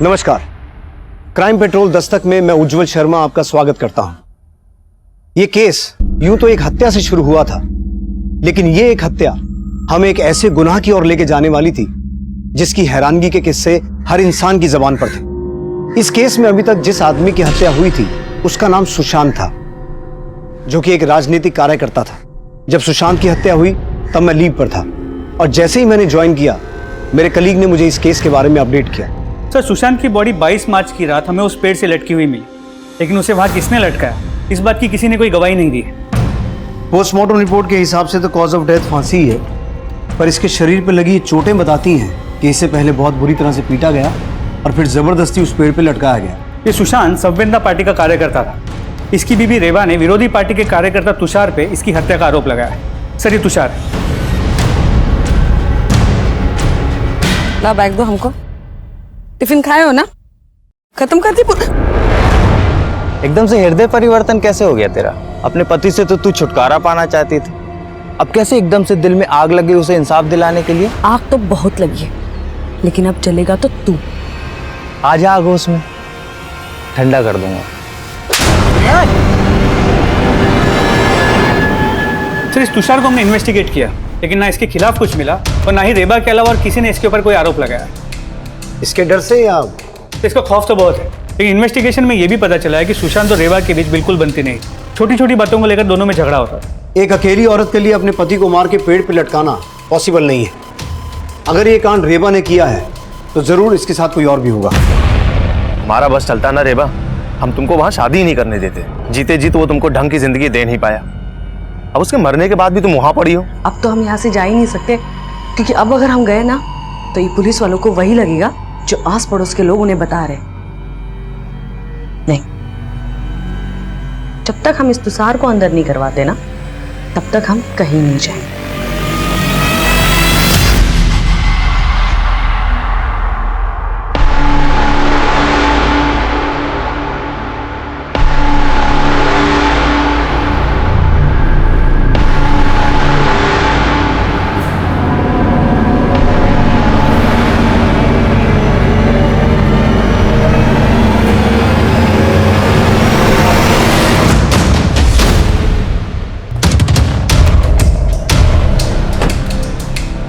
नमस्कार, crime petrol Dastak में मैं उज्जवल शर्मा आपका स्वागत करता हूं। यह केस यूं तो एक हत्या से शुरू हुआ था, लेकिन यह एक हत्या हमें एक ऐसे गुनाह की ओर लेके जाने वाली थी जिसकी हैरानगी के किस्से हर इंसान की जबान पर थे। इस केस में अभी तक जिस आदमी की हत्या हुई थी उसका नाम सुशांत था, जो कि एक राजनीतिक कार्यकर्ता था। जब सुशांत की हत्या हुई तब मैं लीव पर था और जैसे ही मैंने ज्वाइन किया मेरे कलीग ने मुझे इस केस के बारे में अपडेट किया। सर, सुशांत की बॉडी 22 मार्च की रात हमें उस पेड़ से लटकी हुई मिली, लेकिन उसे वहां किसने लटकाया इस बात की किसी ने कोई गवाही नहीं दी है। पोस्टमार्टम रिपोर्ट के हिसाब से तो कॉज ऑफ डेथ फांसी ही है, पर इसके शरीर पर लगी चोटें बताती हैं कि इससे पहले बहुत बुरी तरह से पीटा गया और फिर जबरदस्ती उस पेड़ पर लटकाया गया। ये सुशांत संवेदना पार्टी का कार्यकर्ता था। इसकी बीबी रेवा ने विरोधी पार्टी के कार्यकर्ता तुषार पे इसकी हत्या का आरोप लगाया है। सर, ये तुषार। ला बैग दो हमको। टिफिन खाए हो ना? खत्म कर दी पूरा। एकदम से हृदय परिवर्तन कैसे हो गया तेरा? अपने पति से तो तू छुटकारा पाना चाहती थी, अब कैसे एकदम से दिल में आग लगी उसे इंसाफ दिलाने के लिए? आग तो बहुत लगी है, लेकिन अब जलेगा तो तू। आ जा आग उसमें, ठंडा कर दूंगा। सर, इस तुषार को हमने इन्वेस्टिगेट किया, लेकिन ना इसके खिलाफ कुछ मिला और ना ही रेबा के अलावा और किसी ने इसके ऊपर कोई आरोप लगाया। इसके डर से या इसका खौफ तो बहुत है, लेकिन इन्वेस्टिगेशन में यह भी पता चला है कि सुशांत और रेबा के बीच बिल्कुल बनती नहीं। छोटी छोटी बातों को लेकर दोनों में झगड़ा होता है। एक अकेली औरत के लिए अपने पति को मार के पेड़ पे लटकाना पॉसिबल नहीं है। अगर ये कांड रेबा ने किया है तो जरूर इसके साथ कोई और भी होगा। हमारा बस चलता ना रेबा, हम तुमको वहां शादी ही नहीं करने देते। जीते जीत वो तुमको ढंग की जिंदगी दे नहीं पाया, अब उसके मरने के बाद भी तुम वहां पड़ी हो। अब तो हम यहाँ से जा ही नहीं सकते, क्योंकि अब अगर हम गए ना तो ये पुलिस वालों को वही लगेगा जो आस पड़ोस के लोग उन्हें बता रहे। नहीं, जब तक हम इस तुषार को अंदर नहीं करवाते ना तब तक हम कहीं नहीं जाएंगे।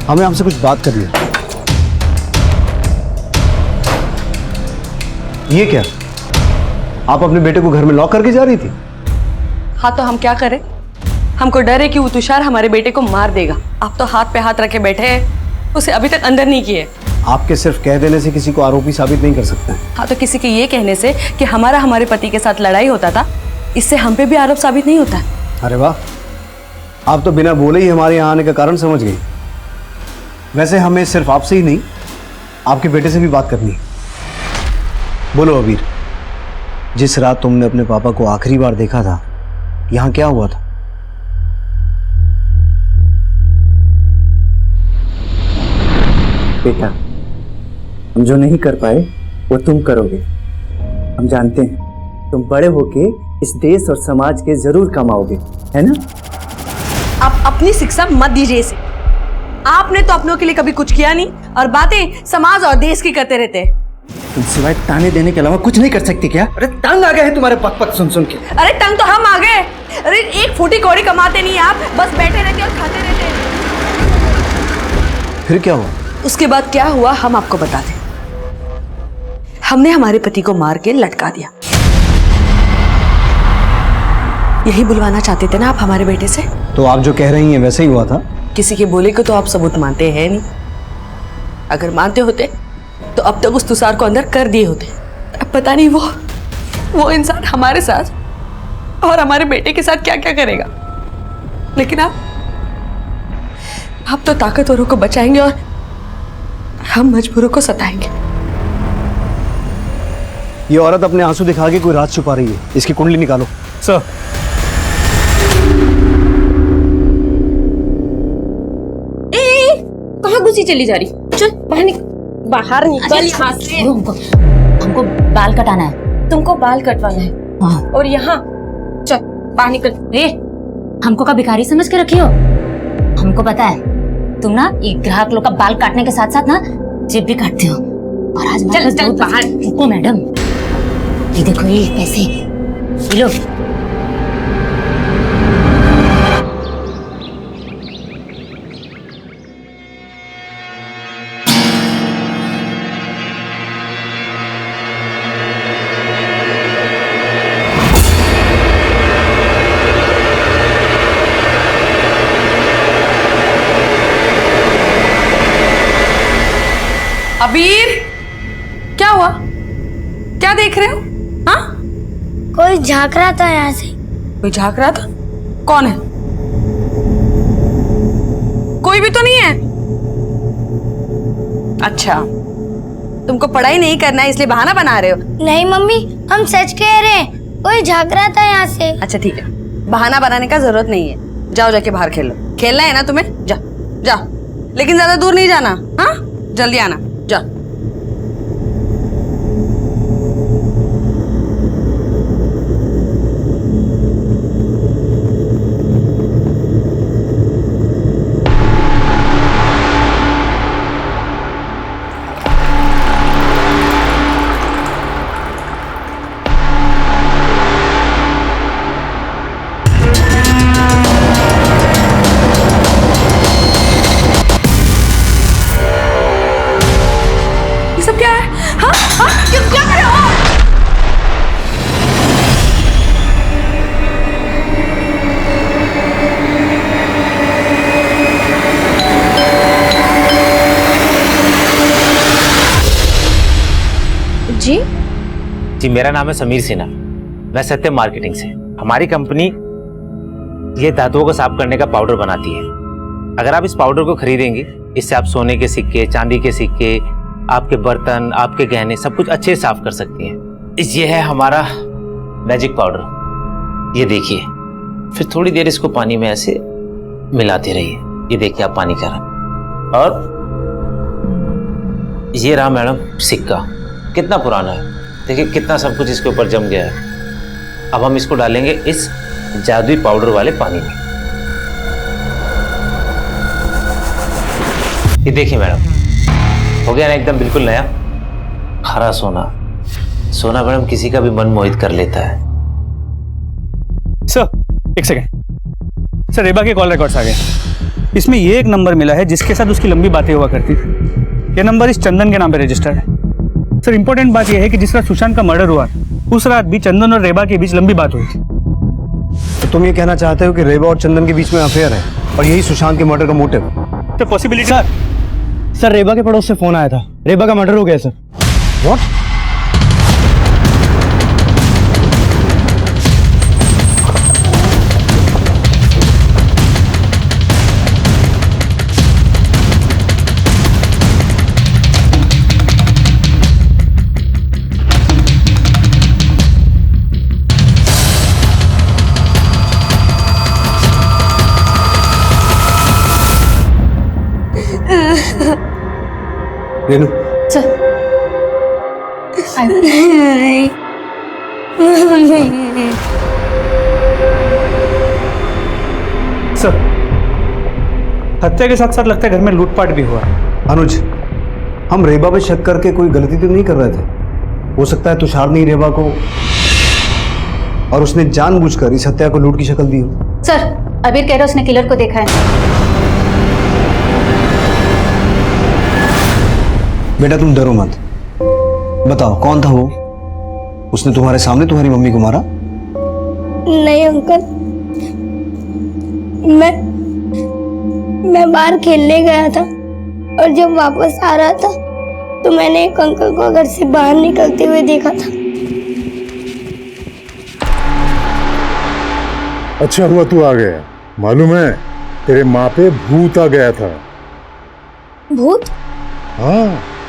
हमें आपसे कुछ बात करनी है। ये क्या, आप अपने बेटे को घर में लॉक करके जा रही थी? हाँ, तो हम क्या करें? हमको डर है कि वो तुषार हमारे बेटे को मार देगा। आप तो हाथ पे हाथ रखे बैठे हैं, उसे अभी तक अंदर नहीं किए। आपके सिर्फ कह देने से किसी को आरोपी साबित नहीं कर सकते हैं। हाँ, तो किसी के ये कहने से कि हमारे पति के साथ लड़ाई होता था, इससे हम पे भी आरोप साबित नहीं होता। अरे वाह, आप तो बिना बोले ही हमारे यहाँ आने का कारण समझ गई। वैसे हमें सिर्फ आपसे ही नहीं आपके बेटे से भी बात करनी है। बोलो अबीर, जिस रात तुमने अपने पापा को आखिरी बार देखा था यहाँ क्या हुआ था? बेटा, हम जो नहीं कर पाए वो तुम करोगे। हम जानते हैं तुम बड़े होके इस देश और समाज के जरूर कमाओगे, है ना? आप अपनी शिक्षा मत दीजिए इसे। आपने तो अपनों के लिए कभी कुछ किया नहीं और बातें समाज और देश की करते रहते हैं। तुम सिवाय ताने देने के अलावा कुछ नहीं कर सकती क्या? अरे तंग आ गए हैं तुम्हारे पक पक सुन सुन के। अरे तंग तो हम आ गए। अरे एक फूटी कौड़ी कमाते नहीं आप, बस बैठे रहते और खाते रहते हैं। फिर क्या हुआ? उसके बाद क्या हुआ हम आपको बता दें। हमने हमारे पति को मार के लटका दिया। यही बुलवाना चाहते थे ना आप हमारे बेटे से? तो आप जो कह रही हैं वैसे ही हुआ था? किसी के बोले को तो आप सबूत मानते हैं नहीं। अगर मानते होते तो अब तक उस तुषार को अंदर कर दिए होते। अब पता नहीं वो इंसान हमारे साथ और हमारे बेटे के साथ क्या क्या करेगा। लेकिन आप तो ताकतवरों को बचाएंगे और हम मजबूरों को सताएंगे। ये औरत अपने आंसू दिखा के कोई राज छुपा रही है। इसकी कुंडली निकालो। सर, कहाँ घुसी चली जा रही? चल बाहर निकल यहाँ से। हमको बाल कटाना है। तुमको बाल कटवाना है? हाँ। और यहाँ चल बाहर निकल। हमको का भिखारी समझ के रखी हो? हमको पता है तुम ना ये ग्राहक लोग का बाल काटने के साथ साथ ना जेब भी काटते हो। और आज चल, वापस चल, बहुत बाहर। रुको मैडम, ये देखो ये पैसे, ये लो। अबीर, क्या हुआ? क्या देख रहे हो? हाँ, कोई झांक रहा था यहाँ से। कोई झांक रहा था? कौन है? कोई भी तो नहीं है। अच्छा, तुमको पढ़ाई नहीं करना है इसलिए बहाना बना रहे हो? नहीं मम्मी, हम सच कह रहे हैं, कोई झांक रहा था यहाँ से। अच्छा ठीक है, बहाना बनाने का जरूरत नहीं है। जाओ जाके बाहर खेलो। खेलना है ना तुम्हें? जा जाओ, लेकिन ज्यादा दूर नहीं जाना। हाँ, जल्दी आना, जाओ। ये सब क्या है? हाँ हाँ, क्या कर रहे हो? जी जी, मेरा नाम है समीर सिन्हा। मैं सत्यम मार्केटिंग से। हमारी कंपनी ये धातुओं को साफ करने का पाउडर बनाती है। अगर आप इस पाउडर को खरीदेंगे, इससे आप सोने के सिक्के, चांदी के सिक्के, आपके बर्तन, आपके गहने सब कुछ अच्छे से साफ कर सकती हैं। ये है हमारा मैजिक पाउडर। ये देखिए, फिर थोड़ी देर इसको पानी में ऐसे मिलाते रहिए। ये देखिए आप पानी कर रहे हैं। और ये रहा मैडम सिक्का, कितना पुराना है, देखिए कितना सब कुछ इसके ऊपर जम गया है। अब हम इसको डालेंगे इस जादुई पाउडर वाले पानी में। ये देखिए मैडम, हो गया ना एकदम बिल्कुल नया हरा सोना। सोना मैडम किसी का भी मन मोहित कर लेता है। सर एक सेकंड सर, रेबा के कॉल रिकॉर्ड्स आ गए। इसमें ये एक नंबर मिला है जिसके साथ उसकी लंबी बातें हुआ करती थी। ये नंबर इस चंदन के नाम पे रजिस्टर्ड है। सर इंपॉर्टेंट बात यह है कि जिस रात सुशांत का मर्डर हुआ उस रात भी चंदन और रेबा के बीच लंबी बात हुई थी। तो तुम ये कहना चाहते हो कि रेबा और चंदन के बीच में अफेयर है और यही सुशांत के मर्डर का मोटिव? तो पॉसिबिलिटी सर रेबा के पड़ोस से फोन आया था, रेबा का मर्डर हो गया सर। व्हाट? रेनू, सर हत्या के साथ साथ लगता है घर में लूटपाट भी हुआ है। अनुज, हम रेबा पे शक करके कोई गलती तो नहीं कर रहे थे? हो सकता है तुषार ने ही रेबा को और उसने जानबूझकर इस हत्या को लूट की शक्ल दी हो। सर अबीर कह रहा उसने किलर को देखा है। बेटा तुम डरो मत, बताओ कौन था वो? उसने तुम्हारे सामने तुम्हारी मम्मी को मारा? नहीं अंकल, मैं बाहर खेलने गया था और जब वापस आ रहा था तो मैंने एक अंकल को घर से बाहर निकलते हुए देखा था। अच्छा हुआ तू आ गया। मालूम है तेरे माँ पे भूत आ गया था। भूत? हाँ,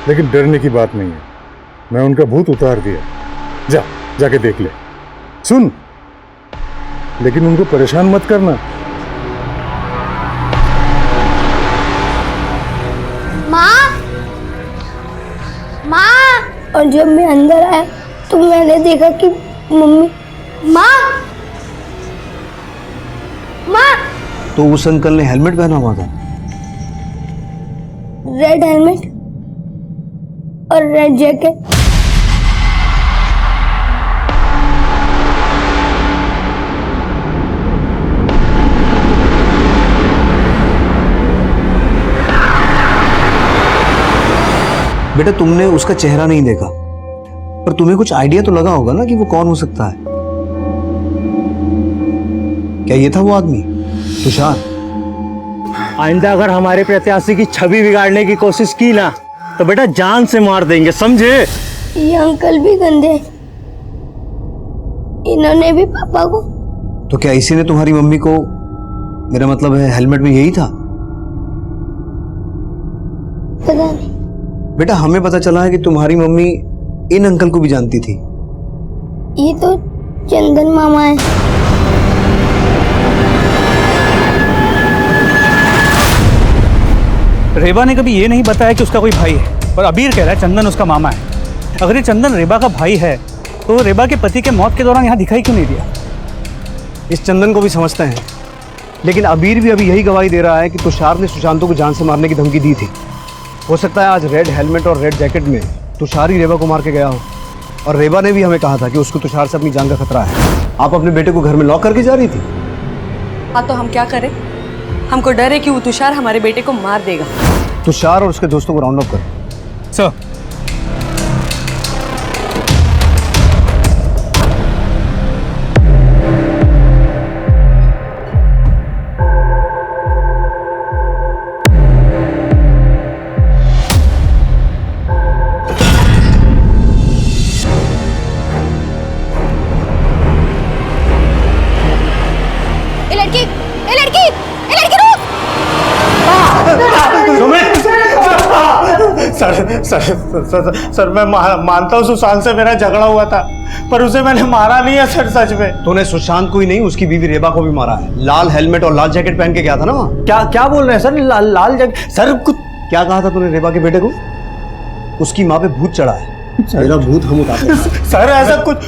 लेकिन डरने की बात नहीं है, मैं उनका भूत उतार दिया। जाके देख ले। सुन, लेकिन उनको परेशान मत करना। माँ! और जब मैं अंदर आया तो मैंने देखा कि मम्मी। माँ! तो उस अंकल ने हेलमेट पहना हुआ था? Red helmet? और रेड जैकेट। बेटा तुमने उसका चेहरा नहीं देखा, पर तुम्हें कुछ आइडिया तो लगा होगा ना कि वो कौन हो सकता है। क्या ये था वो आदमी, तुषार? आइंदा अगर हमारे प्रत्याशी की छवि बिगाड़ने की कोशिश की ना तो बेटा जान से मार देंगे, समझे? ये अंकल भी गंदे, इन्होंने भी पापा को। तो क्या इसी ने तुम्हारी मम्मी को, मेरा मतलब है हेलमेट में यही था? पता नहीं। बेटा हमें पता चला है कि तुम्हारी मम्मी इन अंकल को भी जानती थी। ये तो चंदन मामा है। रेबा ने कभी ये नहीं बताया कि उसका कोई भाई है, और अबीर कह रहा है चंदन उसका मामा है। अगर ये चंदन रेबा का भाई है तो रेबा के पति के मौत के दौरान यहाँ दिखाई क्यों नहीं दिया? इस चंदन को भी समझते हैं, लेकिन अबीर भी अभी यही गवाही दे रहा है कि तुषार ने सुशांतों को जान से मारने की धमकी दी थी। हो सकता है आज रेड हेलमेट और रेड जैकेट में तुषार ही रेबा को मार के गया हो, और रेबा ने भी हमें कहा था कि उसको तुषार से अपनी जान का खतरा है। आप अपने बेटे को घर में लॉक करके जा रही थी? हाँ तो हम क्या करें? हमको डर है कि वो तुषार हमारे बेटे को मार देगा। तुषार और उसके दोस्तों को राउंड अप कर। सर, सर मैं मानता हूँ सुशांत से मेरा झगड़ा हुआ था, पर उसे मैंने मारा नहीं है सर, सच में। तूने सुशांत को ही नहीं उसकी बीवी रेबा को भी मारा है। लाल हेलमेट और लाल जैकेट पहन के गया था ना वहाँ। क्या बोल रहे हैं सर? लाल जैकेट? सर कुछ क्या कहा था तूने रेबा के बेटे को? उसकी माँ पे भूत चढ़ा है, मेरा भूत हम उतारते हैं। सर ऐसा कुछ,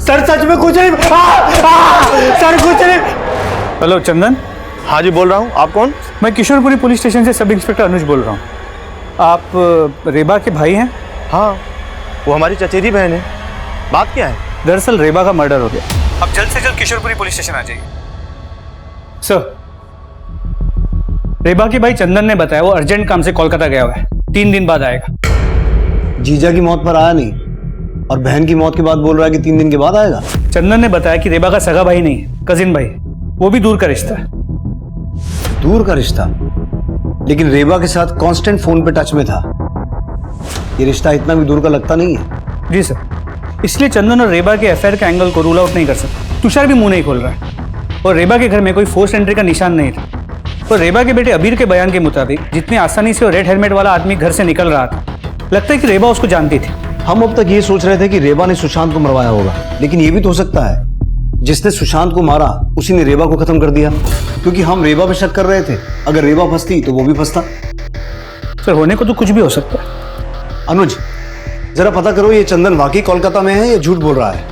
सर सच में कुछ नहीं। सर कुछ नहीं। हेलो चंदन। हाँ जी बोल रहा हूँ, आप कौन? मैं किशोरपुरी पुलिस स्टेशन से सब इंस्पेक्टर अनुज बोल रहा हूँ। आप रेबा के भाई हैं? हाँ, वो हमारी चचेरी बहन है। बात क्या है? दरअसल रेबा का मर्डर हो गया। अब जल्द से जल्द किशोरपुरी पुलिस स्टेशन आ जाइए। सर, रेबा के भाई चंदन ने बताया वो अर्जेंट काम से कोलकाता गया हुआ है, 3 दिन बाद आएगा। जीजा की मौत पर आया नहीं, और बहन की मौत के बाद बोल रहा है कि 3 दिन के बाद आएगा। चंदन ने बताया कि रेबा का सगा भाई नहीं है, कजिन भाई, वो भी दूर का रिश्ता है। दूर का रिश्ता? लेकिन रेबा के साथ कांस्टेंट फोन पे टच में था। ये रिश्ता इतना भी दूर का लगता नहीं है। जी सर, इसलिए चंदन और रेबा के अफेयर के एंगल को रूल आउट नहीं कर सकते। तुषार भी मुंह नहीं खोल रहा है, और रेबा के घर में कोई फोर्स एंट्री का निशान नहीं था। और रेबा के बेटे अबीर के बयान के मुताबिक जितनी आसानी से वो रेड हेलमेट वाला आदमी घर से निकल रहा था, लगता है कि रेबा उसको जानती थी। हम अब तक ये सोच रहे थे कि रेबा ने सुशांत को मरवाया होगा, लेकिन ये भी तो हो सकता है जिसने सुशांत को मारा उसी ने रेबा को खत्म कर दिया, क्योंकि हम रेबा पे शक कर रहे थे। अगर रेबा फंसती तो वो भी फंसता। सर, होने को तो कुछ भी हो सकता है। अनुज, जरा पता करो ये चंदन वाकई कोलकाता में है या झूठ बोल रहा है।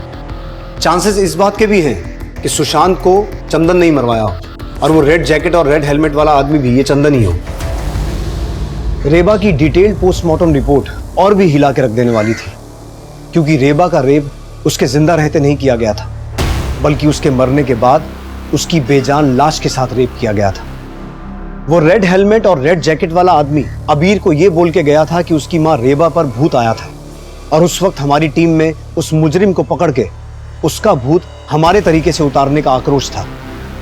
चांसेस इस बात के भी हैं कि सुशांत को चंदन नहीं मरवाया हो, और वो रेड जैकेट और रेड हेलमेट वाला आदमी भी ये चंदन ही हो। रेबा की डिटेल्ड पोस्टमार्टम रिपोर्ट और भी हिला के रख देने वाली थी, क्योंकि रेबा का रेप उसके जिंदा रहते नहीं किया गया था, बल्कि उसके मरने के बाद उसकी बेजान लाश के साथ रेप किया गया था। वो रेड हेलमेट और रेड जैकेट वाला आदमी अबीर को यह बोल के गया था कि उसकी मां रेबा पर भूत आया था, और उस वक्त हमारी टीम में उस मुजरिम को पकड़ के उसका भूत हमारे तरीके से उतारने का आक्रोश था।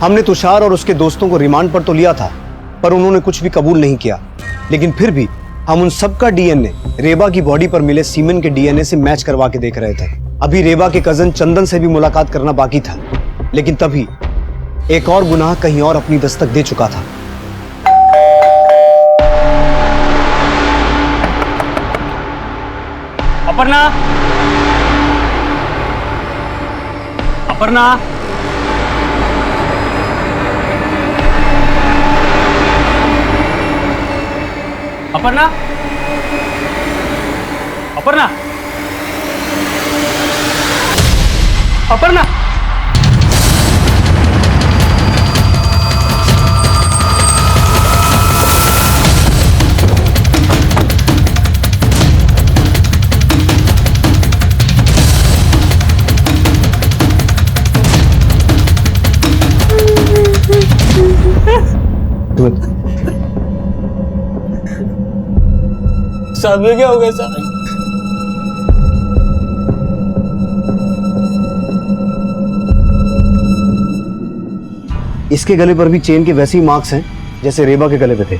हमने तुषार और उसके दोस्तों को रिमांड पर तो लिया था, पर उन्होंने कुछ भी कबूल नहीं किया। लेकिन फिर भी हम उन सबका डीएनए रेबा की बॉडी पर मिले सीमेन के डीएनए से मैच करवा के देख रहे थे। अभी रेबा के कजन चंदन से भी मुलाकात करना बाकी था, लेकिन तभी एक और गुनाह कहीं और अपनी दस्तक दे चुका था। अपर्णा, अपर्णा, अपर्णा, अपर्णा, अपर्णा। Do it. साहब ये क्या हो गया साहब? इसके गले पर भी चेन के वैसे ही मार्क्स हैं जैसे रेबा के गले पे थे।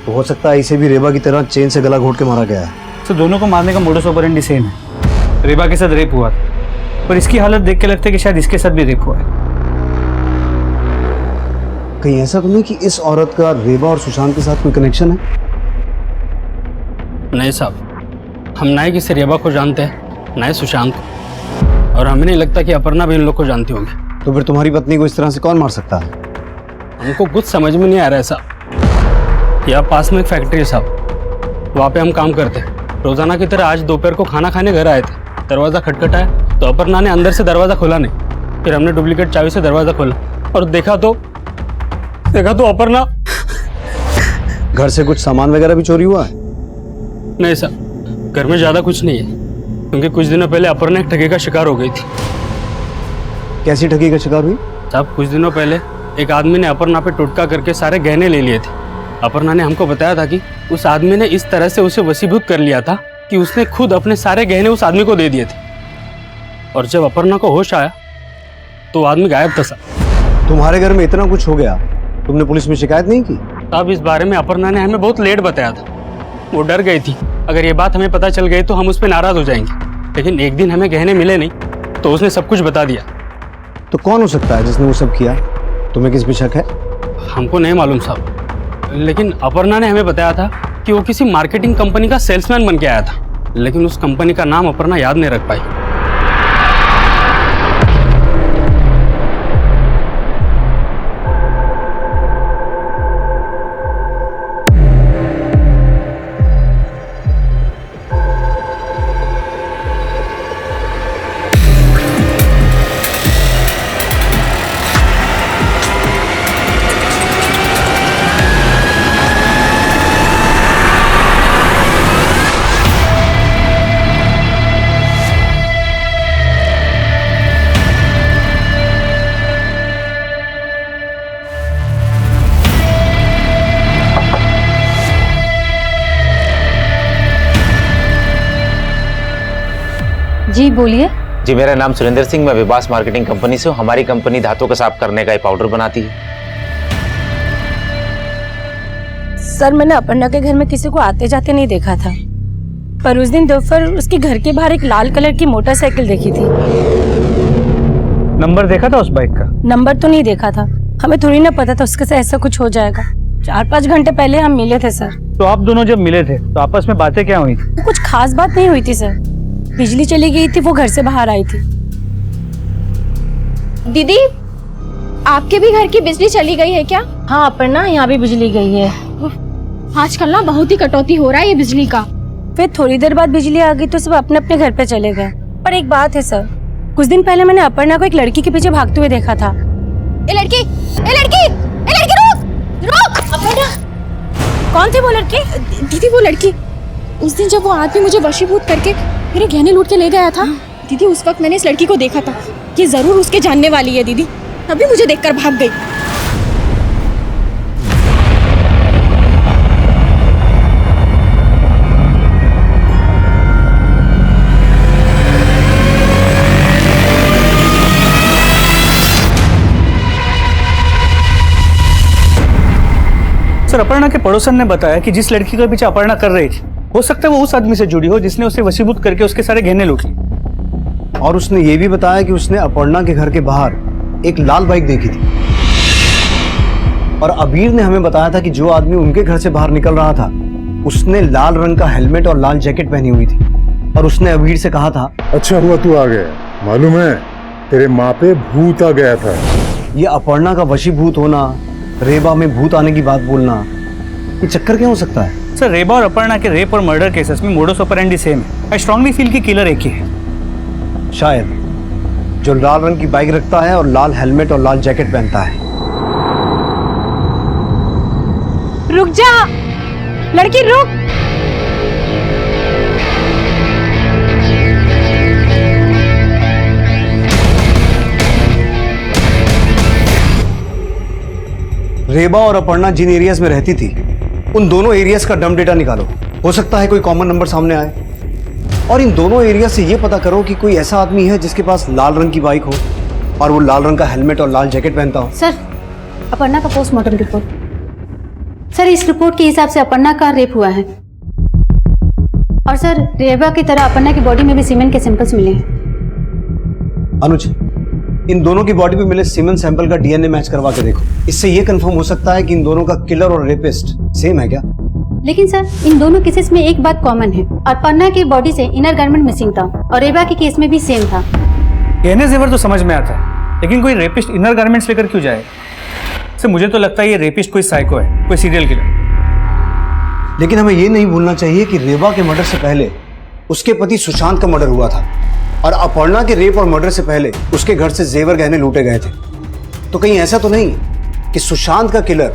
तो हो सकता है इसे भी रेबा की तरह चेन से गला घोट के मारा गया है। तो दोनों को मारने का मोडस ऑपरेंडी सेम है। रेबा के साथ रेप हुआ था और इसकी हालत देख के लगता है कि शायद इसके साथ भी रेप हुआ है। कहीं ऐसा तो नहीं कि इस औरत का रेबा और सुशांत के साथ कोई कनेक्शन है? नहीं साहब, हम ना ही किसी रेबा को जानते हैं ना ही सुशांत को, और हमें नहीं लगता कि अपर्णा भी इन लोग को जानती होगी। तो फिर तुम्हारी पत्नी को इस तरह से कौन मार सकता है? हमको कुछ समझ में नहीं आ रहा है साहब। यहाँ पास में एक फैक्ट्री है साहब, वहाँ पे हम काम करते हैं। रोजाना की तरह आज दोपहर को खाना खाने घर आए थे। दरवाज़ा खटखटाया तो अपर्णा ने अंदर से दरवाज़ा खोला नहीं। फिर हमने डुप्लीकेट चाबी से दरवाज़ा खोला और देखा तो अपर्णा। घर से कुछ सामान वगैरह भी चोरी हुआ है? नहीं साहब, घर में ज़्यादा कुछ नहीं है, क्योंकि कुछ दिनों पहले अपर्णा एक ठगी का शिकार हो गई थी। कैसी ठगी का शिकार हुई? साहब कुछ दिनों पहले एक आदमी ने अपर्णा पे टोटका करके सारे गहने ले लिए थे। अपर्णा ने हमको बताया था कि उस आदमी ने इस तरह से उसे वशीभूत कर लिया था कि उसने खुद अपने सारे गहने उस आदमी को दे दिए थे। और जब अपर्णा को होश आया तो वो आदमी गायब था साहब। तुम्हारे घर में इतना कुछ हो गया, तुमने पुलिस में शिकायत नहीं की? साहब इस बारे में अपर्णा ने हमें बहुत लेट बताया था। वो डर गई थी अगर ये बात हमें पता चल गई तो हम उस पर नाराज हो जाएंगे। लेकिन एक दिन हमें गहने मिले नहीं तो उसने सब कुछ बता दिया। तो कौन हो सकता है जिसने वो सब किया? तुम्हें किस पे शक है? हमको नहीं मालूम साहब, लेकिन अपर्णा ने हमें बताया था कि वो किसी मार्केटिंग कंपनी का सेल्समैन बन के आया था, लेकिन उस कंपनी का नाम अपर्णा याद नहीं रख पाई। जी बोलिए। जी मेरा नाम सुरेंद्र सिंह, मैं विबास मार्केटिंग कंपनी से हूँ। हमारी कंपनी धातुओं को साफ करने का एक पाउडर बनाती है। सर मैंने अपर्णा के घर में किसी को आते जाते नहीं देखा था, पर उस दिन दोपहर उसके घर के बाहर एक लाल कलर की मोटरसाइकिल देखी थी। नंबर देखा था उस बाइक का? नंबर तो नहीं देखा था, हमें थोड़ी ना पता था उसके साथ ऐसा कुछ हो जाएगा। 4-5 घंटे पहले हम मिले थे सर। तो आप दोनों जब मिले थे तो आपस में बातें क्या हुई थी? कुछ खास बात नहीं हुई थी सर। बिजली चली गई थी, वो घर से बाहर आई थी। दीदी, आपके भी घर की बिजली चली गई है क्या? हाँ अपर्णा, यहाँ भी बिजली गई है। आजकल ना बहुत ही कटौती हो रहा है ये बिजली का। फिर थोड़ी देर बाद बिजली आ गई तो सब अपने अपने घर पे चले गए। पर एक बात है सर, कुछ दिन पहले मैंने अपर्णा को एक लड़की के पीछे भागते हुए देखा था। ए लड़की रुक रुक। अपर्णा, कौन थी वो लड़की? दीदी वो लड़की, उस दिन जब वो आदमी मुझे वशीभूत करके मेरे गहने लूट के ले गया था दीदी, उस वक्त मैंने इस लड़की को देखा था। ये जरूर उसके जानने वाली है दीदी, तभी मुझे देखकर भाग गई। सर अपर्णा के पड़ोसन ने बताया कि जिस लड़की का पीछे अपर्णा कर रही थी, हो सकता है वो उस आदमी से जुड़ी हो जिसने उसे वशीभूत करके उसके सारे गहने लूट लिए। और उसने ये भी बताया कि उसने अपर्णा के घर के बाहर एक लाल बाइक देखी थी। और अबीर ने हमें बताया था कि जो आदमी उनके घर से बाहर निकल रहा था उसने लाल रंग का हेलमेट और लाल जैकेट पहनी हुई थी। और उसने अबीर से कहा था, अच्छा हुआ तू आ गया, मालूम है तेरे माँ पे भूत आ गया था। ये अपर्णा का वशीभूत होना, रेबा में भूत आने की बात बोलना, ये चक्कर क्या हो सकता है? सर रेबा और अपर्णा के रेप और मर्डर केसेस में मोडस ऑपरेंडी सेम है। आई स्ट्रांगली फील कि किलर एक ही है। शायद जो लाल रंग की बाइक रखता है और लाल हेलमेट और लाल जैकेट पहनता है। रुक जा लड़की, रुक। रेबा और अपर्णा जिन एरियाज में रहती थी उन दोनों एरियाज का डम डेटा निकालो। हो सकता है कोई कॉमन नंबर सामने आए। और इन दोनों एरिया से यह पता करो कि कोई ऐसा आदमी है जिसके पास लाल रंग की बाइक हो और वो लाल रंग का हेलमेट और लाल जैकेट पहनता हो। सर, अपर्णा का पोस्टमार्टम रिपोर्ट। सर, इस रिपोर्ट के हिसाब से अपर्णा का रेप हुआ है। और सर, रेबा की तरह अपर्णा की बॉडी में भी सीमेंट के सैंपल्स मिले हैं। अनुज, इन दोनों की बॉडी पे मिले सीमेन सैंपल का डीएनए मैच करवा के देखो। इससे ये कंफर्म हो सकता है कि इन दोनों का किलर और रेपिस्ट सेम है क्या? लेकिन सर, इन दोनों केसेस में एक बात कॉमन है। अपर्णा की बॉडी से इनर गारमेंट मिसिंग था और रेबा के केस में भी सेम था। गहने जेवर तो समझ में आता है, लेकिन कोई रेपिस्ट इनर गारमेंट्स लेकर क्यों जाए? सर, मुझे तो लगता है ये रेपिस्ट कोई साइको है, कोई सीरियल किलर। लेकिन हमें ये नहीं भूलना चाहिए कि रेबा के मर्डर से पहले उसके पति सुशांत का मर्डर हुआ था और अपर्णा के रेप और मर्डर से पहले उसके घर से जेवर गहने लूटे गए थे। तो कहीं ऐसा तो नहीं कि सुशांत का किलर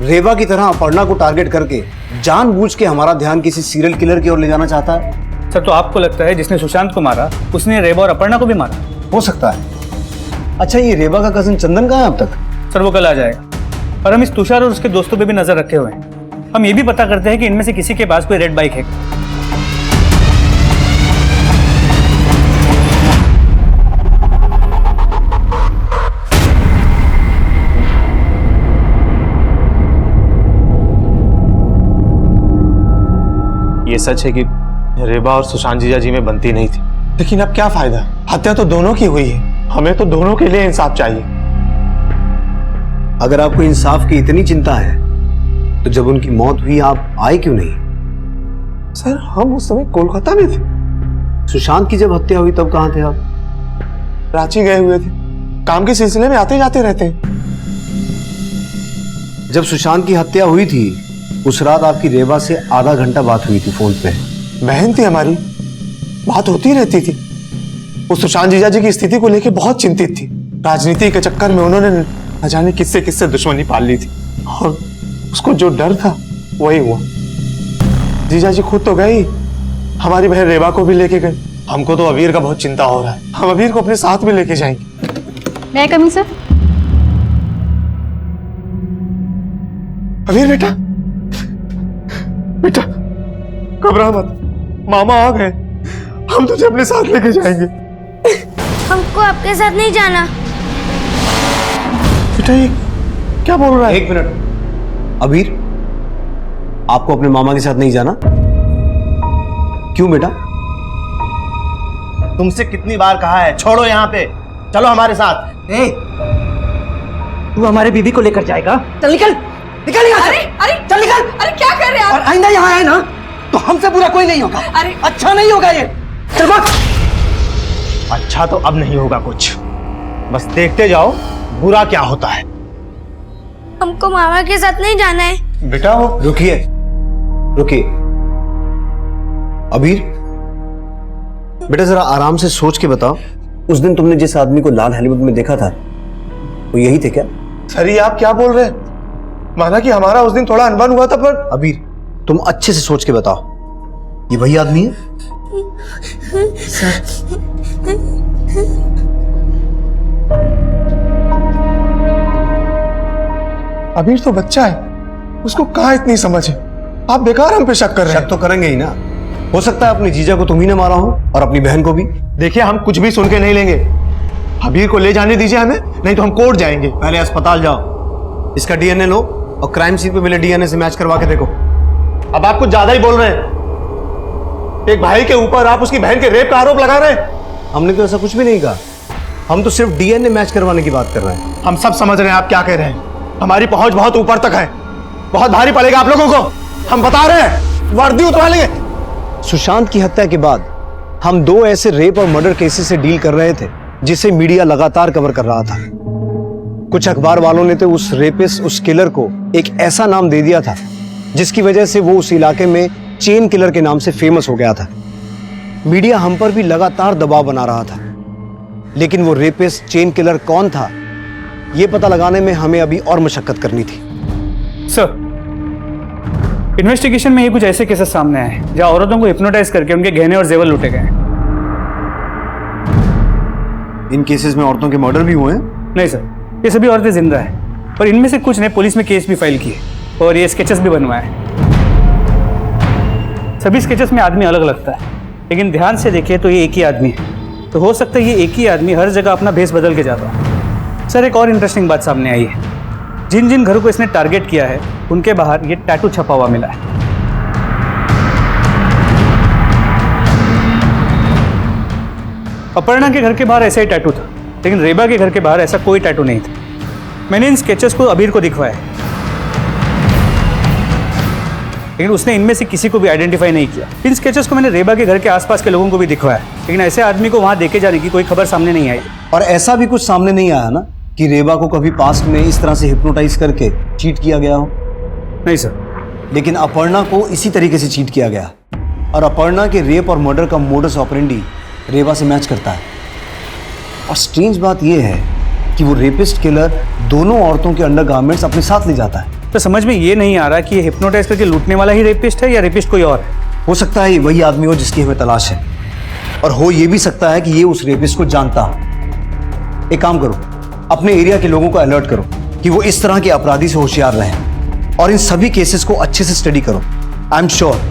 रेबा की तरह अपर्णा को टारगेट करके जानबूझ के हमारा ध्यान किसी सीरियल किलर की ओर ले जाना चाहता है? सर, तो आपको लगता है जिसने सुशांत को मारा उसने रेबा और अपर्णा को भी मारा? हो सकता है। अच्छा, ये रेबा का कजिन चंदन कहाँ है अब तक? सर, वो कल आ जाएगा। और हम इस तुषार और उसके दोस्तों पे भी नजर रखे हुए हैं। हम ये भी पता करते हैं कि इनमें से किसी के पास कोई रेड बाइक है। ये सच है कि रेबा और सुशांत जीजा जी में बनती नहीं थी, लेकिन अब क्या फायदा? हत्या तो दोनों की हुई है। हमें तो दोनों के लिए इंसाफ चाहिए। अगर आपको इंसाफ की इतनी चिंता है तो जब उनकी मौत हुई आप आए क्यों नहीं? सर, हम उस समय कोलकाता में थे। सुशांत की जब हत्या हुई तब कहाँ थे आप? रांची गए हुए थे, काम के सिलसिले में आते जाते रहते हैं। जब सुशांत की हत्या हुई थी उस रात आपकी रेबा से आधा घंटा बात हुई थी फोन पे। बहन थी हमारी, बात होती रहती थी। वो सुशांत जीजा जी की स्थिति को लेकर बहुत चिंतित थी। राजनीति के चक्कर में उन्होंने न जाने किससे किससे दुश्मनी पाल ली थी और उसको जो डर था वही हुआ। जीजा जी खुद तो गई, हमारी बहन रेबा को भी लेके गए। हमको तो अबीर का बहुत चिंता हो रहा है। हम अबीर को अपने साथ में लेके जाएंगे। मैं कमिंग सर? अबीर बेटा, बेटा घबरा मत, मामा आ गए। हम तुझे अपने साथ लेके जाएंगे। हमको आपके साथ नहीं जाना। बेटा ये क्या बोल रहा है? एक मिनट, अबीर, आपको अपने मामा के साथ नहीं जाना? क्यों बेटा? तुमसे कितनी बार कहा है, छोड़ो यहाँ पे, चलो हमारे साथ। ए, तू हमारे बीबी को लेकर जाएगा? चल निकल, निकल यहाँ से। अरे चल निकल। अरे क्या कर रहे हैं और आप? आइंदा यहाँ आए ना तो हमसे बुरा कोई नहीं होगा। अरे अच्छा नहीं होगा ये। चल भाग। अच्छा तो अब नहीं होगा कुछ, बस देखते जाओ बुरा क्या होता है। हमको मामा के साथ नहीं जाना है। बेटा वो रुकिए, रुकिए। अबीर बेटा, जरा आराम से सोच के बताओ, उस दिन तुमने जिस आदमी को लाल हेलमेट में देखा था वो यही थे क्या? सर, ये आप क्या बोल रहे हैं? माना कि हमारा उस दिन थोड़ा अनबन हुआ था, पर अबीर तुम अच्छे से सोच के बताओ, ये वही आदमी है? अबीर तो बच्चा है, उसको कहाँ इतनी समझ है? आप बेकार हम पे शक कर रहे हैं। शक तो करेंगे ही ना। हो सकता है अपनी जीजा को तुम ही ने मारा हो और अपनी बहन को भी। देखिए, हम कुछ भी सुन के नहीं लेंगे। अबीर को ले जाने दीजिए हमें, नहीं तो हम कोर्ट जाएंगे। पहले अस्पताल जाओ, इसका डीएनए लो और क्राइम सीन पे मिले डीएनए से मैच करवा के देखो। अब आप कुछ ज्यादा ही बोल रहे हैं। एक भाई के ऊपर आप उसकी बहन के रेप का आरोप लगा रहे हैं। हमने तो ऐसा कुछ भी नहीं कहा, हम तो सिर्फ डीएनए मैच करवाने की बात कर रहे हैं। हम सब समझ रहे हैं आप क्या कह रहे हैं। हमारी पहुंच बहुत ऊपर तक है, बहुत भारी पड़ेगा आप लोगों को। हम बता रहे हैं, वर्दी उतरा लेंगे। सुशांत की हत्या के बाद हम दो ऐसे रेप और मर्डर केसेस से डील कर रहे थे जिसे मीडिया लगातार कवर कर रहा था। कुछ अखबार वालों ने तो उस रेपिस्ट, उस किलर को एक ऐसा नाम दे दिया था जिसकी वजह से वो उस इलाके में चेन किलर के नाम से फेमस हो गया था। मीडिया हम पर भी लगातार दबाव बना रहा था, लेकिन वो रेपिस्ट, चेन किलर कौन था ये पता लगाने में हमें अभी और मशक्कत करनी थी। सर, इन्वेस्टिगेशन में ये कुछ ऐसे केसेस सामने आए जहां औरतों को हिप्नोटाइज करके उनके गहने और जेवर लूटे गए। इन केसेस में औरतों के मर्डर भी हुए हैं? नहीं सर, ये सभी औरतें जिंदा हैं। और इनमें से कुछ ने पुलिस में केस भी फाइल किए और ये स्केचेस भी बनवाए। सभी स्केचेस में आदमी अलग लगता है, लेकिन ध्यान से देखिए तो ये एक ही आदमी है। तो हो सकता है ये एक ही आदमी हर जगह अपना भेष बदल के जाता है। सर, एक और इंटरेस्टिंग बात सामने आई है। जिन जिन घरों को इसने टारगेट किया है उनके बाहर ये टैटू छपा हुआ मिला है। अपर्णा के घर के बाहर ऐसा ही टैटू था, लेकिन रेबा के घर के बाहर ऐसा कोई टैटू नहीं था। मैंने इन स्केचेस को अबीर को दिखवाया, लेकिन उसने इनमें से किसी को भी आइडेंटिफाई नहीं किया। इन स्केचेस को मैंने रेबा के घर के आसपास के लोगों को भी दिखवाया, लेकिन ऐसे आदमी को वहां देखे जाने की कोई खबर सामने नहीं आई। और ऐसा भी कुछ सामने नहीं आया ना कि रेबा को कभी पास्ट में इस तरह से हिप्नोटाइज करके चीट किया गया हो? नहीं सर। लेकिन अपर्णा को इसी तरीके से चीट किया गया, और अपर्णा के रेप और मर्डर का मोडस ऑपरेंडी रेबा से मैच करता है। और स्ट्रेंज बात यह है कि वो रेपिस्ट किलर दोनों औरतों के अंडरगारमेंट्स अपने साथ ले जाता है। तो समझ में ये नहीं आ रहा कि ये हिप्नोटाइज करके लूटने वाला ही रेपिस्ट है या रेपिस्ट कोई और है। हो सकता है वही आदमी हो जिसकी हमें तलाश है, और हो ये भी सकता है कि ये उस रेपिस्ट को जानता हो। एक काम करो, अपने एरिया के लोगों को अलर्ट करो कि वो इस तरह के अपराधी से होशियार रहें, और इन सभी केसेस को अच्छे से स्टडी करो। आई एम श्योर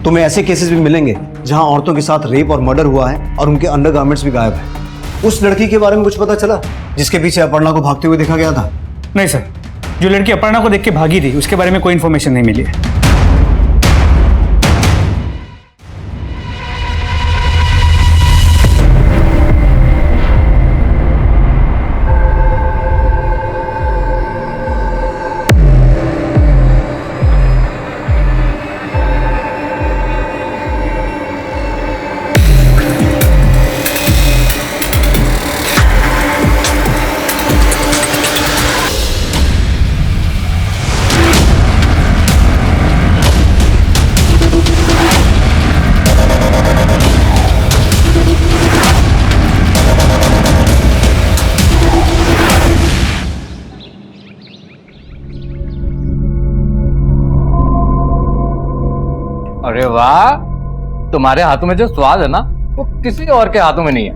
तुम्हें ऐसे केसेस भी मिलेंगे जहां औरतों के साथ रेप और मर्डर हुआ है और उनके अंडरगारमेंट्स भी गायब है। उस लड़की के बारे में कुछ पता चला जिसके पीछे अपर्णा को भागते हुए देखा गया था? नहीं सर, जो लड़की अपर्णा को देख के भागी थी उसके बारे में कोई इन्फॉर्मेशन नहीं मिली है। अरे वाह, तुम्हारे हाथों में जो स्वाद है ना वो किसी और के हाथों में नहीं है।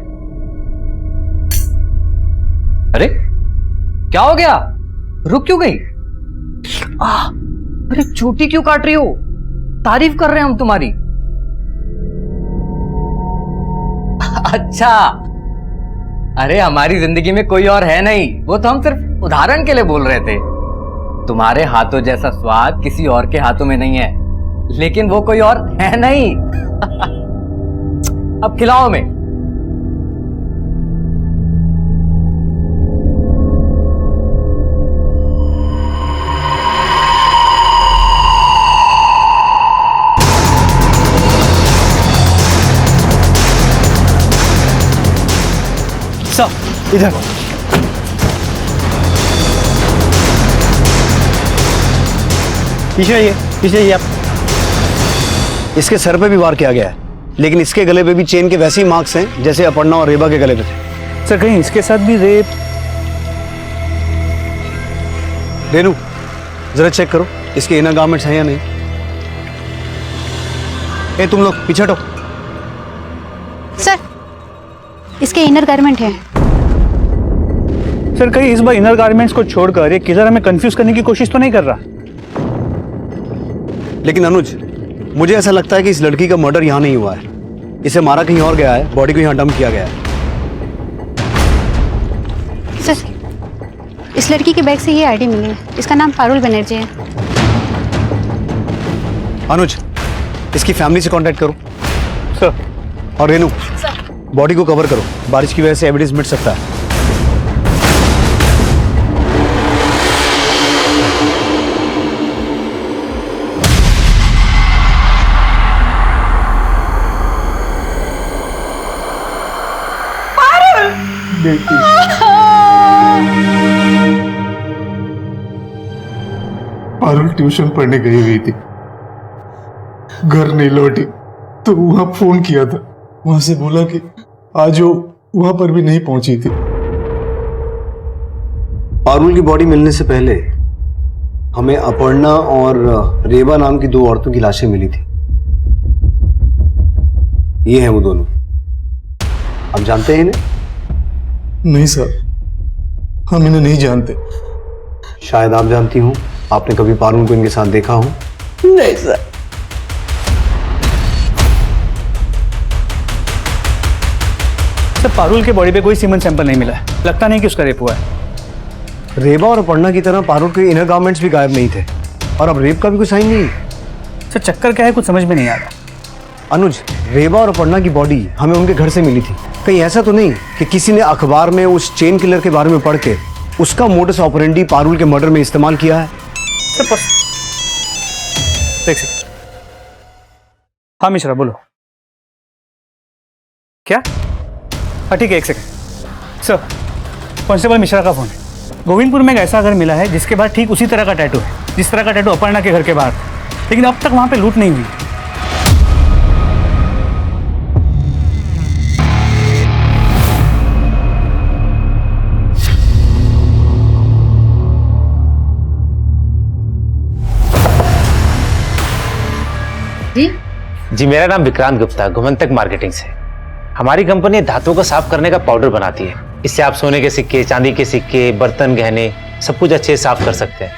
अरे क्या हो गया, रुक क्यों गई? अरे चोटी क्यों काट रही हो? तारीफ कर रहे हैं हम तुम्हारी। अच्छा, अरे हमारी जिंदगी में कोई और है नहीं, वो तो हम सिर्फ उदाहरण के लिए बोल रहे थे। तुम्हारे हाथों जैसा स्वाद किसी और के हाथों में नहीं है, लेकिन वो कोई और है नहीं। अब खिलाओ में। सब इधर पीछे ये आप। इसके सर पे भी वार किया गया है, लेकिन इसके गले पे भी चेन के वैसे ही मार्क्स हैं जैसे अपर्णा और रेबा के गले पे थे। सर, कहीं इसके साथ भी रेप? रेनू, जरा चेक करो इसके इनर गारमेंट्स हैं या नहीं। ए तुम लोग पीछे हटो। सर, इसके इनर गारमेंट है। सर, कहीं इस बार इनर गारमेंट्स को छोड़कर ये किधर हमें कंफ्यूज करने की कोशिश तो नहीं कर रहा? लेकिन अनुज, मुझे ऐसा लगता है कि इस लड़की का मर्डर यहाँ नहीं हुआ है, इसे मारा कहीं और गया है, बॉडी को यहाँ डंप किया गया है। सर, इस लड़की के बैग से ये आईडी मिली है, इसका नाम पारुल बनर्जी है। अनुज, इसकी फैमिली से कांटेक्ट करो। सर। और रेनू, बॉडी को कवर करो, बारिश की वजह से एविडेंस मिट सकता है। पारुल ट्यूशन पढ़ने गई हुई थी, घर नहीं लौटी, तो वहां फोन किया था, वहां से बोला कि आज वो वहां पर भी नहीं पहुंची थी। पारुल की बॉडी मिलने से पहले हमें अपर्णा और रेबा नाम की दो औरतों की लाशें मिली थी। ये हैं वो दोनों। आप जानते हैं इन्हें? नहीं सर, हम इन्हें नहीं जानते, शायद आप जानती हो, आपने कभी पारुल को इनके साथ देखा हो? नहीं सर। सर पारुल के बॉडी पे कोई सीमेंट सैंपल नहीं मिला है, लगता नहीं कि उसका रेप हुआ है। रेबा और अपर्णा की तरह पारुल के इनर गारमेंट्स भी गायब नहीं थे, और अब रेप का भी कोई साइन नहीं। सर चक्कर क्या है कुछ समझ में नहीं आ रहा। अनुज, रेबा और अपर्णा की बॉडी हमें उनके घर से मिली थी। कहीं ऐसा तो नहीं कि किसी ने अखबार में उस चेन किलर के बारे में पढ़ के उसका मोडस ऑपरेंडी पारुल के मर्डर में इस्तेमाल किया है? देख सकते। हाँ मिश्रा बोलो। क्या? हाँ ठीक है, एक सेकंड। सर कांस्टेबल मिश्रा का फोन है। गोविंदपुर में एक ऐसा घर मिला है जिसके बाद ठीक उसी तरह का टैटू है जिस तरह का टैटू अपर्णा के घर के बाहर था, लेकिन अब तक वहां पे लूट नहीं हुई। जी मेरा नाम विक्रांत गुप्ता, घुमंतक मार्केटिंग से। हमारी कंपनी धातुओं को साफ करने का पाउडर बनाती है। इससे आप सोने के सिक्के, चांदी के सिक्के, बर्तन, गहने सब कुछ अच्छे से साफ कर सकते हैं।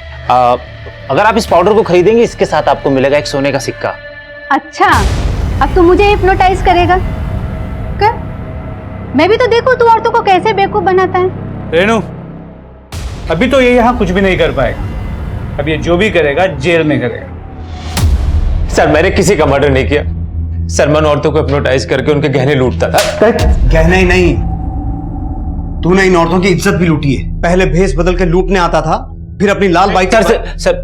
अगर आप इस पाउडर को खरीदेंगे, इसके साथ आपको मिलेगा एक सोने का सिक्का। अच्छा, अब तू मुझे हिप्नोटाइज करेगा? कर, मैं भी तो देखूं तू औरतों को कैसे बेवकूफ बनाता है। रेनू, अभी तो ये यहाँ कुछ भी नहीं कर पाएगा। अब ये जो भी करेगा जेल में करेगा। सर मैंने किसी का मर्डर नहीं किया। सर मैं औरतों को हिप्नोटाइज करके उनके गहने लूटता था। गहने ही नहीं, तूने इन औरतों की इज्जत भी लूटी है। पहले भेस बदल के लूटने आता था, फिर अपनी लाल बाइक। सर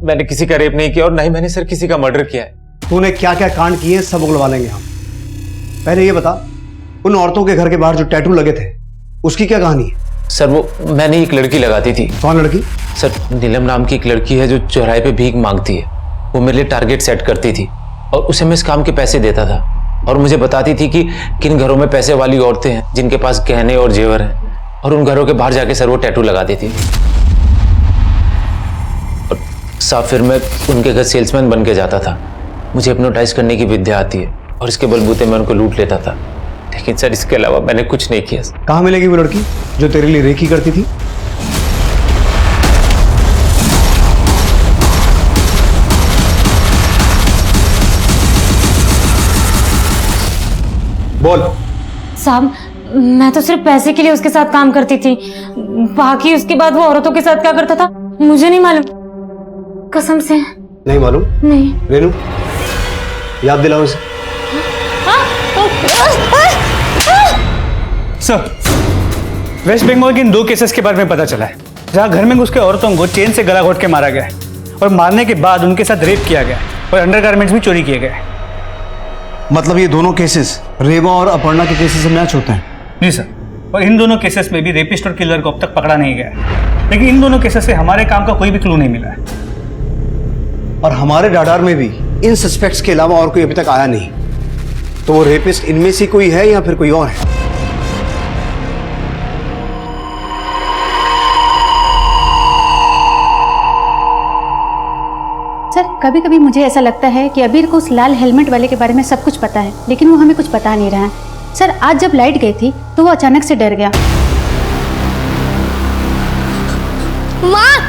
मैंने किसी का रेप नहीं किया और ना ही मैंने सर किसी का मर्डर किया है। तूने क्या क्या कांड किए सब उगलवा लेंगे हम। पहले ये बता, उन औरतों के घर के बाहर जो टैटू लगे थे उसकी क्या कहानी है? सर वो मैंने एक लड़की लगाती थी। कौन लड़की? सर नीलम नाम की एक लड़की है जो चौराहे पे भीख मांगती है। वो मेरे लिए टारगेट सेट करती थी और उसे मैं इस काम के पैसे देता था, और मुझे बताती थी कि किन घरों में पैसे वाली औरतें हैं जिनके पास गहने और जेवर हैं, और उन घरों के बाहर जाके सर वो टैटू लगाती थी। और साफ फिर मैं उनके घर सेल्समैन बन के जाता था। मुझे हिप्नोटाइज करने की विद्या आती है और इसके बलबूते मैं उनको लूट लेता था। लेकिन सर इसके अलावा मैंने कुछ नहीं किया। कहाँ मिलेगी वो लड़की जो तेरे लिए रेकी करती थी? बोल। साहब, मैं तो सिर्फ पैसे के लिए उसके साथ काम करती थी, बाकी उसके बाद वो औरतों के साथ क्या करता था मुझे नहीं मालूम, कसम से नहीं मालूम। नहीं। रेनू, याद दिलाओ उसे। सर वेस्ट बंगाल के इन 2 केसेस के बारे में पता चला है जहां घर में घुस के औरतों को चेन से गला घोट के मारा गया है और मारने के बाद उनके साथ रेप किया गया और अंडरगारमेंट्स भी चोरी किए गए। मतलब ये दोनों केसेस रेबा और अपर्णा के केसेस से मैच होते हैं? जी सर, और इन दोनों केसेस में भी रेपिस्ट और किलर को अब तक पकड़ा नहीं गया है, लेकिन इन दोनों केसेस से हमारे काम का कोई भी क्लू नहीं मिला है। और हमारे राडार में भी इन सस्पेक्ट्स के अलावा और कोई अभी तक आया नहीं। तो वो रेपिस्ट इनमें से कोई है या फिर कोई और है? सर, कभी कभी मुझे ऐसा लगता है कि अबीर को उस लाल हेलमेट वाले के बारे में सब कुछ पता है, लेकिन वो हमें कुछ बता नहीं रहा है। सर, आज जब लाइट गई थी तो वो अचानक से डर गया। माँ,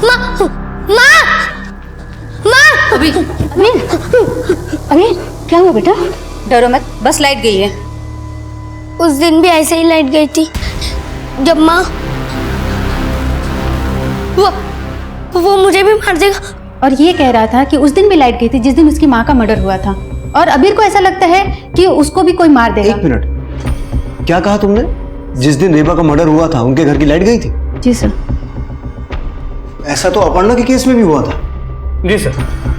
माँ, माँ, माँ। अबीर, क्या हुआ बेटा? डरो मत, बस लाइट गई है। उस दिन भी ऐसे ही लाइट गई थी जब माँ वो मुझे भी मार देगा। और ये कह रहा था कि उस दिन भी लाइट गई थी जिस दिन उसकी माँ का मर्डर हुआ था, और अबीर को ऐसा लगता है कि उसको भी कोई मार देगा। 1 मिनट, क्या कहा तुमने? जिस दिन रेबा का मर्डर हुआ था उनके घर की लाइट गई थी? जी सर। ऐसा तो अपर्णा के केस में भी हुआ था। जी सर,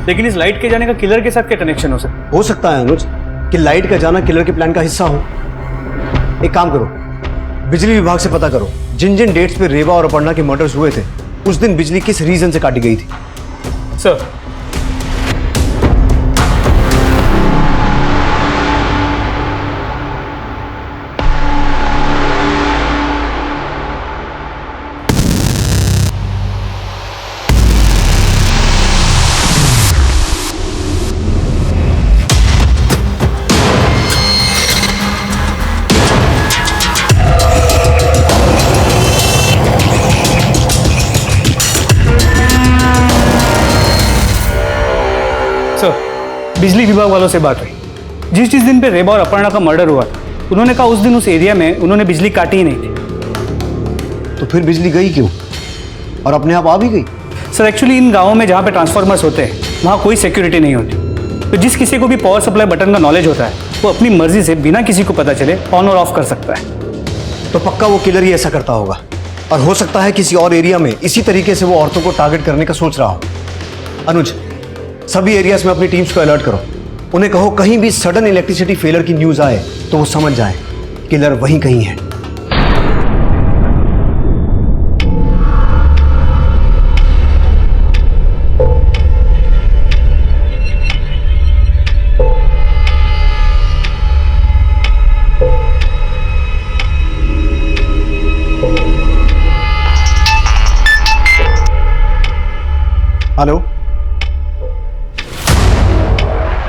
लेकिन इस लाइट के जाने का किलर के साथ क्या कनेक्शन हो सकता है अनुज कि लाइट का जाना किलर के प्लान का हिस्सा हो। एक काम करो, बिजली विभाग से पता करो जिन जिन डेट्स पे रेबा और अपर्णा के मर्डर्स हुए थे उस दिन बिजली किस रीजन से काटी गई थी। सर बिजली विभाग वालों से बात हुई। जिस दिन पे रेबा और अपर्णा का मर्डर हुआ था, उन्होंने कहा उस दिन उस एरिया में उन्होंने बिजली काटी ही नहीं थी। तो फिर बिजली गई क्यों और अपने आप आ भी गई? सर एक्चुअली इन गाँवों में जहाँ पे ट्रांसफार्मर्स होते हैं वहाँ कोई सिक्योरिटी नहीं होती, तो जिस किसी को भी पावर सप्लाई बटन का नॉलेज होता है वो अपनी मर्जी से बिना किसी को पता चले ऑन और ऑफ कर सकता है। तो पक्का वो किलर ही ऐसा करता होगा, और हो सकता है किसी और एरिया में इसी तरीके से वो औरतों को टारगेट करने का सोच रहा हो। अनुज, सभी एरियाज में अपनी टीम्स को अलर्ट करो। उन्हें कहो कहीं भी सडन इलेक्ट्रिसिटी फेलियर की न्यूज आए तो वो समझ जाए किलर वहीं कहीं है। हेलो,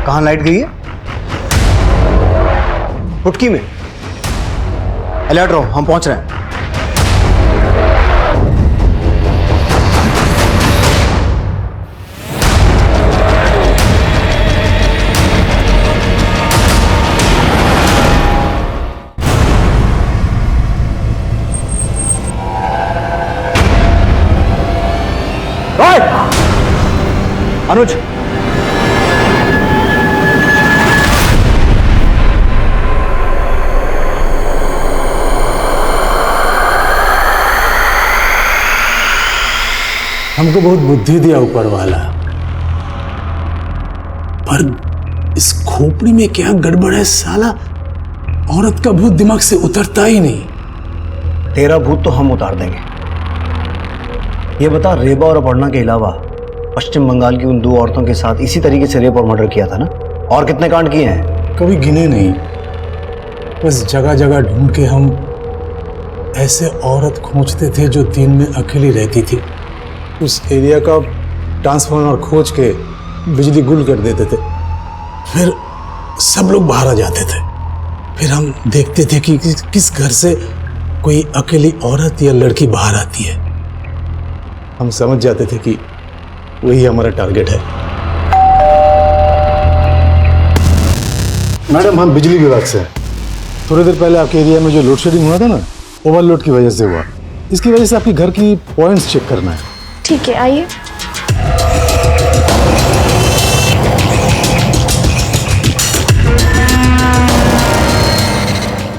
कहाँ लाइट गई है? पुटकी में। अलर्ट रहो, हम पहुंच रहे हैं। अनुज, हमको बहुत बुद्धि दिया ऊपर वाला, पर इस खोपड़ी में क्या गड़बड़ है साला? औरत का भूत दिमाग से उतरता ही नहीं। तेरा भूत तो हम उतार देंगे। ये बता, रेबा और अपर्णा के अलावा पश्चिम बंगाल की उन 2 औरतों के साथ इसी तरीके से रेप और मर्डर किया था ना? और कितने कांड किए हैं? कभी गिने नहीं, बस जगह जगह ढूंढ के हम ऐसे औरत खोजते थे जो दिन में अकेली रहती थी। उस एरिया का ट्रांसफार्मर खोज के बिजली गुल कर देते थे, फिर सब लोग बाहर आ जाते थे। फिर हम देखते थे कि किस घर से कोई अकेली औरत या लड़की बाहर आती है। हम समझ जाते थे कि वही हमारा टारगेट है। मैडम, हम बिजली विभाग से हैं। थोड़ी देर पहले आपके एरिया में जो लोड शेडिंग हुआ था ना, ओवरलोड की वजह से हुआ। इसकी वजह से आपके घर की पॉइंट्स चेक करना है। ठीक है, आइए।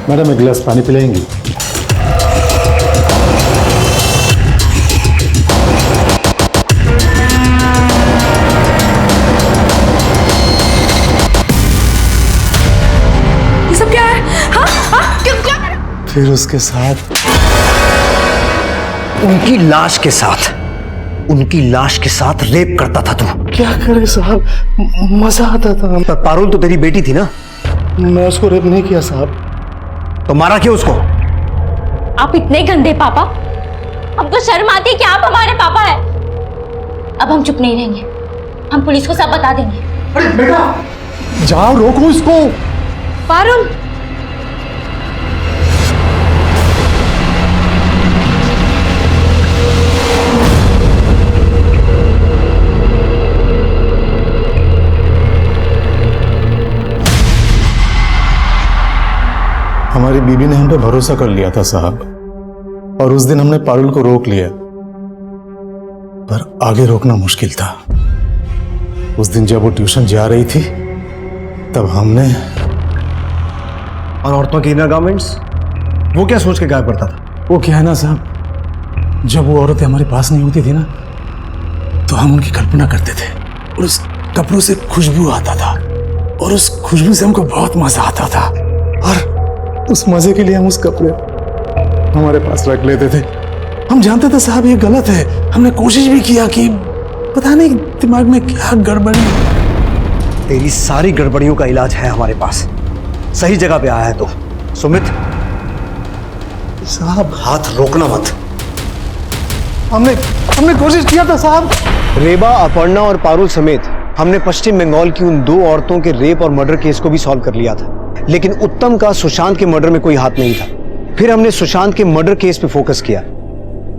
मैडम, एक गिलास पानी पिलाएंगी? ये सब क्या है? हाँ हाँ, क्या क्या? फिर उसके साथ उनकी लाश के साथ रेप करता था तू। क्या करे साहब, मजा आता था। पर पारुल तो तेरी बेटी थी ना? मैं उसको रेप नहीं किया साहब। तो मारा क्यों उसको? आप इतने गंदे पापा, हमको शर्म आती है कि आप हमारे पापा हैं। अब हम चुप नहीं रहेंगे, हम पुलिस को सब बता देंगे। अरे बेटा, जाओ रोको इसको। पारुल, हमारी बीबी ने हम पे भरोसा कर लिया था साहब, और उस दिन हमने पारुल को रोक लिया, पर आगे रोकना मुश्किल था। उस दिन जब वो ट्यूशन जा रही थी तब हमने। और औरतों के इनर गारमेंट्स, वो क्या सोच के गायब करता था? वो क्या है ना साहब, जब वो औरतें हमारे पास नहीं होती थी ना, तो हम उनकी कल्पना करते थे, और उस कपड़ों से खुशबू आता था, और उस खुशबू से हमको बहुत मजा आता था, और उस मजे के लिए हम उस कपड़े हमारे पास रख लेते थे। हम जानते थे साहब ये गलत है, हमने कोशिश भी किया कि पता नहीं दिमाग में क्या गड़बड़ी। तेरी सारी गड़बड़ियों का इलाज है हमारे पास, सही जगह पे आया है तो। सुमित साहब, हाथ रोकना मत। हमने कोशिश किया था साहब। रेबा, अपर्णा और पारुल समेत हमने पश्चिम बंगाल की उन 2 औरतों के रेप और मर्डर केस को भी सॉल्व कर लिया था, लेकिन उत्तम का सुशांत के मर्डर में कोई हाथ नहीं था। फिर हमने सुशांत के मर्डर केस पे फोकस किया,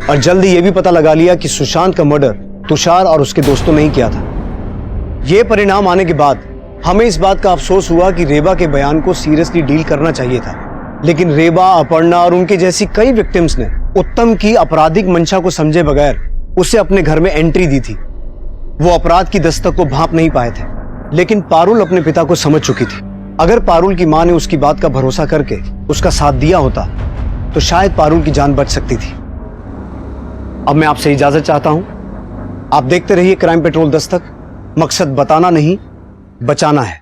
और जल्दी यह भी पता लगा लिया कि सुशांत का मर्डर तुषार और उसके दोस्तों ने ही किया था। यह परिणाम आने के बाद हमें इस बात का अफसोस हुआ कि रेबा के बयान को सीरियसली डील करना चाहिए था, लेकिन रेबा, अपर्णा और उनके जैसी कई विक्टिम्स ने उत्तम की आपराधिक मंशा को समझे बगैर उसे अपने घर में एंट्री दी थी। वो अपराध की दस्तक को भांप नहीं पाए थे, लेकिन पारुल अपने पिता को समझ चुकी थी। अगर पारुल की मां ने उसकी बात का भरोसा करके उसका साथ दिया होता तो शायद पारुल की जान बच सकती थी। अब मैं आपसे इजाजत चाहता हूं। आप देखते रहिए क्राइम पेट्रोल दस्तक। मकसद बताना नहीं, बचाना है।